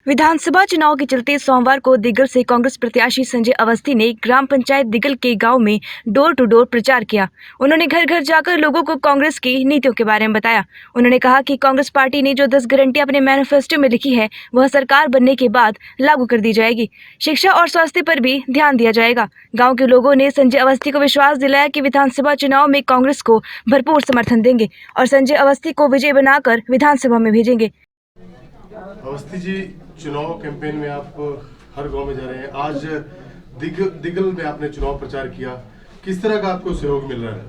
विधानसभा चुनाव के चलते सोमवार को दिगल से कांग्रेस प्रत्याशी संजय अवस्थी ने ग्राम पंचायत दिगल के गांव में डोर टू डोर प्रचार किया। उन्होंने घर घर जाकर लोगों को कांग्रेस की नीतियों के बारे में बताया। उन्होंने कहा कि कांग्रेस पार्टी ने जो 10 गारंटी अपने मैनिफेस्टो में लिखी है वह सरकार बनने के बाद लागू कर दी जाएगी। शिक्षा और स्वास्थ्य पर भी ध्यान दिया जाएगा। गाँव के लोगों ने संजय अवस्थी को विश्वास दिलाया कि विधानसभा चुनाव में कांग्रेस को भरपूर समर्थन देंगे और संजय अवस्थी को विजय बनाकर विधानसभा में भेजेंगे। अवस्थी जी, चुनाव कैंपेन में आप हर गांव में जा रहे हैं। आज दिगल में आपने चुनाव प्रचार किया, किस तरह का आपको सहयोग मिल रहा है?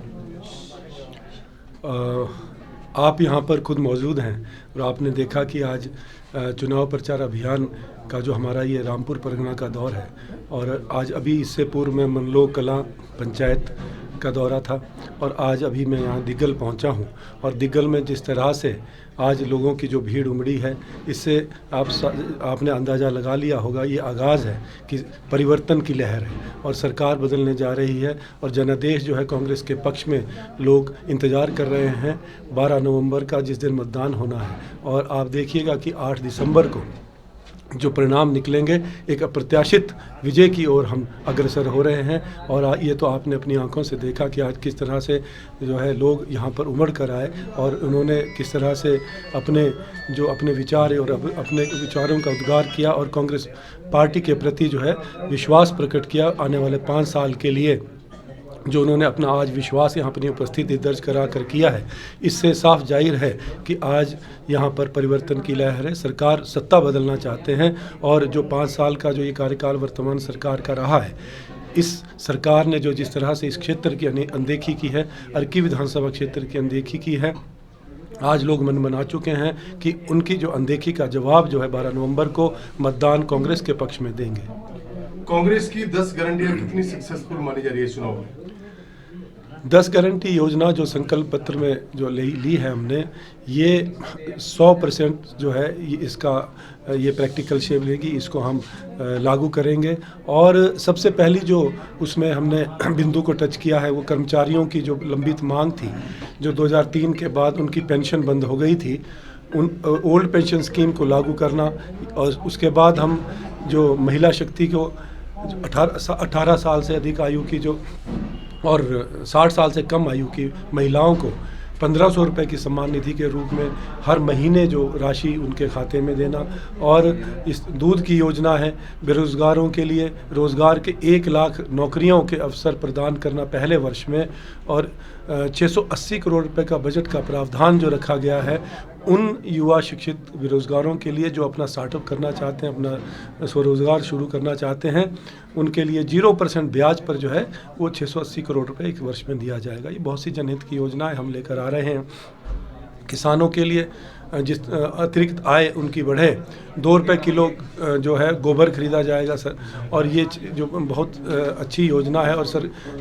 आप यहाँ पर खुद मौजूद हैं और आपने देखा कि आज चुनाव प्रचार अभियान का जो हमारा ये रामपुर परगना का दौर है और आज अभी इससे पूर्व में मनलोक कलां पंचायत का दौरा था और आज अभी मैं यहाँ दिगल पहुँचा हूँ और दिगल में जिस तरह से आज लोगों की जो भीड़ उमड़ी है, इससे आपने अंदाज़ा लगा लिया होगा ये आगाज़ है कि परिवर्तन की लहर है और सरकार बदलने जा रही है और जनादेश जो है कांग्रेस के पक्ष में लोग इंतज़ार कर रहे हैं 12 नवंबर का, जिस दिन मतदान होना है। और आप देखिएगा कि 8 दिसंबर को जो परिणाम निकलेंगे एक अप्रत्याशित विजय की ओर हम अग्रसर हो रहे हैं। और ये तो आपने अपनी आंखों से देखा कि आज किस तरह से जो है लोग यहाँ पर उमड़ कर आए और उन्होंने किस तरह से अपने विचार और अपने विचारों का उद्गार किया और कांग्रेस पार्टी के प्रति जो है विश्वास प्रकट किया आने वाले 5 साल के लिए। जो उन्होंने अपना आज विश्वास यहाँ अपनी उपस्थिति दर्ज करा कर किया है, इससे साफ जाहिर है कि आज यहाँ पर परिवर्तन की लहर है। सरकार सत्ता बदलना चाहते हैं और जो 5 साल का जो ये कार्यकाल वर्तमान सरकार का रहा है, इस सरकार ने जो जिस तरह से इस क्षेत्र की अनदेखी की है, अर्की विधानसभा क्षेत्र की अनदेखी की है, आज लोग मन बना चुके हैं कि उनकी जो अनदेखी का जवाब जो है 12 नवंबर को मतदान कांग्रेस के पक्ष में देंगे। कांग्रेस की 10 गारंटियां कितनी सक्सेसफुल मानी जा रही है चुनाव में? 10 गारंटी योजना जो संकल्प पत्र में जो ली है हमने, ये 100% जो है ये प्रैक्टिकल शेप लेगी, इसको हम लागू करेंगे। और सबसे पहली जो उसमें हमने बिंदु को टच किया है वो कर्मचारियों की जो लंबित मांग थी, जो 2003 के बाद उनकी पेंशन बंद हो गई थी, उन ओल्ड पेंशन स्कीम को लागू करना। और उसके बाद हम जो महिला शक्ति को 18 साल से अधिक आयु की जो और 60 साल से कम आयु की महिलाओं को 1500 रुपये की सम्मान निधि के रूप में हर महीने जो राशि उनके खाते में देना। और इस दूध की योजना है, बेरोज़गारों के लिए रोज़गार के 1 लाख नौकरियों के अवसर प्रदान करना पहले वर्ष में। और 680 करोड़ रुपए का बजट का प्रावधान जो रखा गया है उन युवा शिक्षित बेरोज़गारों के लिए जो अपना स्टार्टअप करना चाहते हैं, अपना स्वरोज़गार शुरू करना चाहते हैं, उनके लिए 0% ब्याज पर जो है वो 680 करोड़ रुपए 1 वर्ष में दिया जाएगा। ये बहुत सी जनहित की योजनाएं हम लेकर आ रहे हैं। किसानों के लिए जिस अतिरिक्त आय उनकी बढ़े, 2 रुपये किलो जो है गोबर खरीदा जाएगा सर। और ये जो बहुत अच्छी योजना है और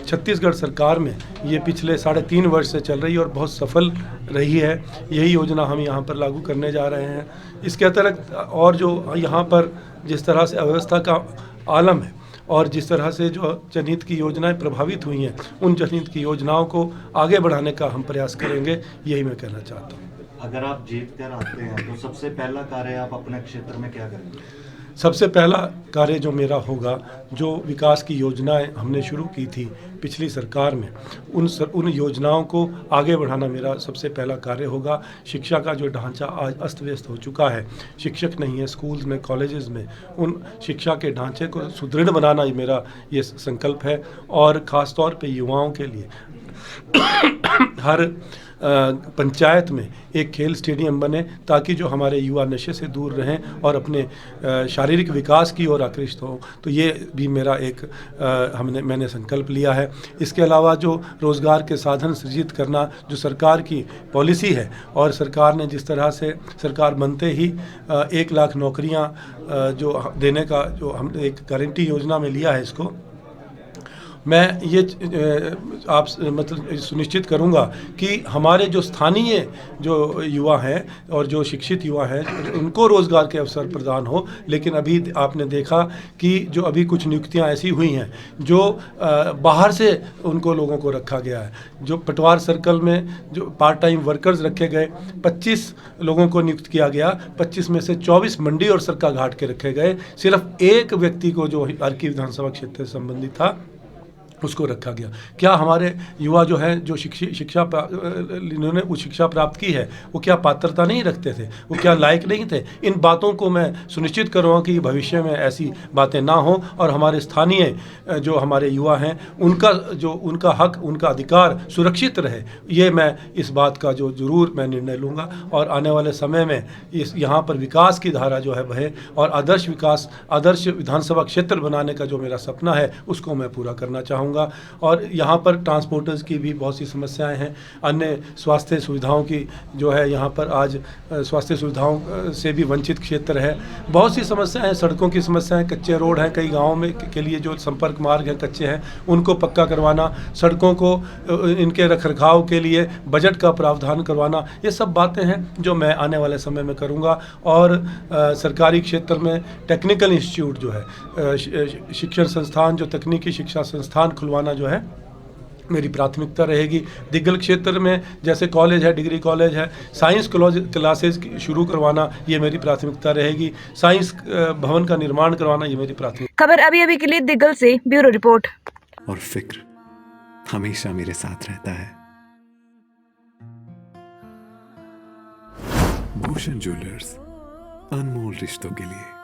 छत्तीसगढ़ सरकार में ये पिछले 3.5 वर्ष से चल रही है और बहुत सफल रही है। यही योजना हम यहाँ पर लागू करने जा रहे हैं। इसके अतिरिक्त और जो यहाँ पर जिस तरह से अव्यवस्था का आलम है और जिस तरह से जो जनहित की योजनाएं प्रभावित हुई हैं, उन जनहित की योजनाओं को आगे बढ़ाने का हम प्रयास करेंगे, यही मैं कहना चाहता हूँ। अगर आप जीत कर आते हैं तो सबसे पहला कार्य आप अपने क्षेत्र में क्या करेंगे? सबसे पहला कार्य जो मेरा होगा, जो विकास की योजनाएं हमने शुरू की थी पिछली सरकार में, उन योजनाओं को आगे बढ़ाना मेरा सबसे पहला कार्य होगा। शिक्षा का जो ढांचा आज अस्त व्यस्त हो चुका है, शिक्षक नहीं है स्कूल्स में, कॉलेजेस में, उन शिक्षा के ढांचे को सुदृढ़ बनाना ही मेरा ये संकल्प है। और ख़ास तौर पे युवाओं के लिए हर पंचायत में एक खेल स्टेडियम बने ताकि जो हमारे युवा नशे से दूर रहें और अपने शारीरिक विकास की ओर आकृष्ट हों। तो ये भी मेरा एक मैंने संकल्प लिया है। इसके अलावा जो रोज़गार के साधन सृजित करना जो सरकार की पॉलिसी है और सरकार ने जिस तरह से सरकार बनते ही 1 लाख नौकरियां जो देने का जो हम एक गारंटी योजना में लिया है, इसको मैं ये आप मतलब सुनिश्चित करूंगा कि हमारे जो स्थानीय जो युवा हैं और जो शिक्षित युवा हैं उनको रोज़गार के अवसर प्रदान हो। लेकिन अभी आपने देखा कि जो अभी कुछ नियुक्तियां ऐसी हुई हैं जो बाहर से उनको लोगों को रखा गया है। जो पटवार सर्कल में जो पार्ट टाइम वर्कर्स रखे गए, 25 लोगों को नियुक्त किया गया, 25 में से 24 मंडी और सरका घाट के रखे गए। सिर्फ एक व्यक्ति को जो अर्की विधानसभा क्षेत्र से संबंधित था उसको रखा गया। क्या हमारे युवा जो हैं जो इन्होंने उच्च शिक्षा प्राप्त की है वो क्या पात्रता नहीं रखते थे, वो क्या लायक नहीं थे? इन बातों को मैं सुनिश्चित करूँगा कि भविष्य में ऐसी बातें ना हो और हमारे स्थानीय जो हमारे युवा हैं उनका हक, उनका अधिकार सुरक्षित रहे। ये मैं इस बात का जो ज़रूर मैं निर्णय लूँगा और आने वाले समय में यहाँ पर विकास की धारा जो है बहे और आदर्श विधानसभा क्षेत्र बनाने का जो मेरा सपना है उसको मैं पूरा करना चाहूँगा। और यहाँ पर ट्रांसपोर्टर्स की भी बहुत सी समस्याएं हैं, अन्य स्वास्थ्य सुविधाओं की जो है यहाँ पर आज स्वास्थ्य सुविधाओं से भी वंचित क्षेत्र है। बहुत सी समस्याएं हैं, सड़कों की समस्याएं, कच्चे रोड हैं, कई गाँवों में के लिए जो संपर्क मार्ग हैं कच्चे हैं उनको पक्का करवाना, सड़कों को इनके रखरखाव के लिए बजट का प्रावधान करवाना, ये सब बातें हैं जो मैं आने वाले समय में करूँगा। और सरकारी क्षेत्र में टेक्निकल इंस्टीट्यूट जो है शिक्षण संस्थान, जो तकनीकी शिक्षा संस्थान खुलवाना जो है मेरी प्राथमिकता रहेगी। दिग्गल क्षेत्र में जैसे कॉलेज है, डिग्री कॉलेज है, साइंस क्लासेस शुरू करवाना ये मेरी प्राथमिकता रहेगी। साइंस भवन का निर्माण करवाना ये मेरी प्राथमिकता। खबर अभी के लिए दिग्गल से ब्यूरो रिपोर्ट। और फिक्र हमेशा मेरे साथ रहता है। भूषण ज्वेलर्स, अनमोल रिश्तों के लिए।